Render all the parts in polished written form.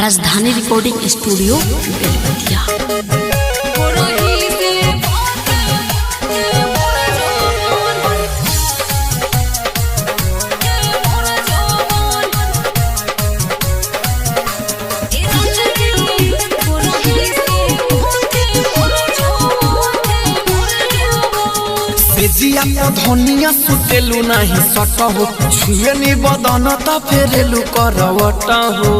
राजधानी recording studio Belwatia. धनिया सुतेलु नहीं सट हो छुए नि बदन त फेरेलु करवट हो।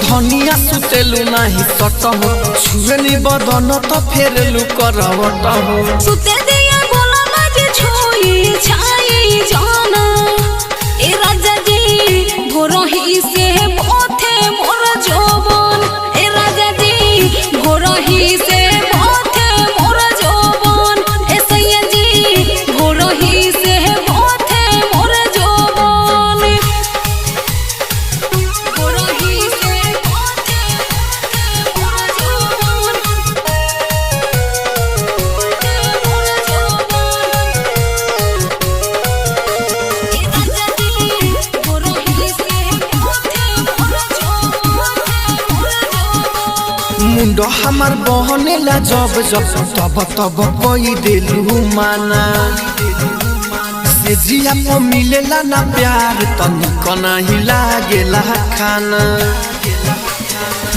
धनिया सुतेलु नहीं सट हो छुए नि बदन त फेरेलु करवट हो। सुते दिया बोला मजे छोई छाई जाना ए राजा जी भोरही से बोथे मोर जोबन ए राजा जी भोरही से मुंड हमार बहनेला जब जब तब तब कोई दिलू माना से जिया को मिलेला ना प्यार तनिक नहीं लागेला खाना।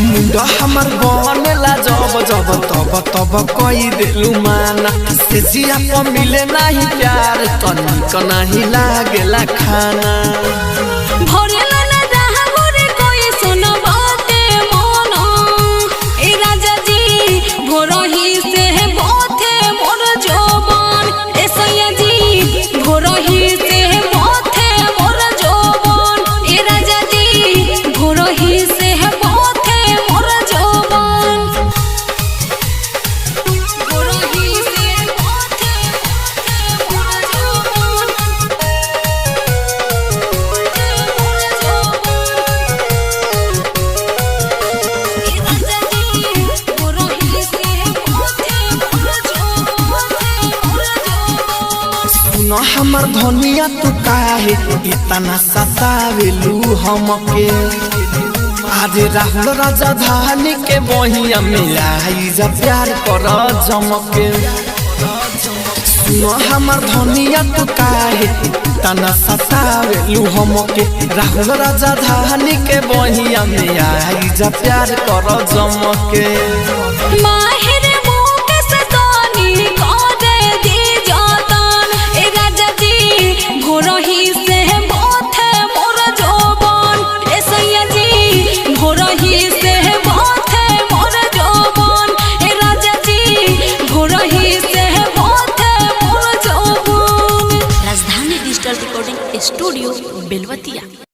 मुंड हमार बहनेला जब जब तब तब कोई दिलू माना से जिया को मिले नहीं प्यार तनिक नहीं लागेला खाना। हमर धनिया तू काहे इतना सतावेलू हमके। आज राहुल राजधानी के बहिया में आई जा प्यार कर जमके। सुनो हमर धनिया तू काहे इतना सतावेलू हमके। राहुल राजधानी के बहिया में आई जा प्यार कर जमके। स्टूडियो बेलवतिया।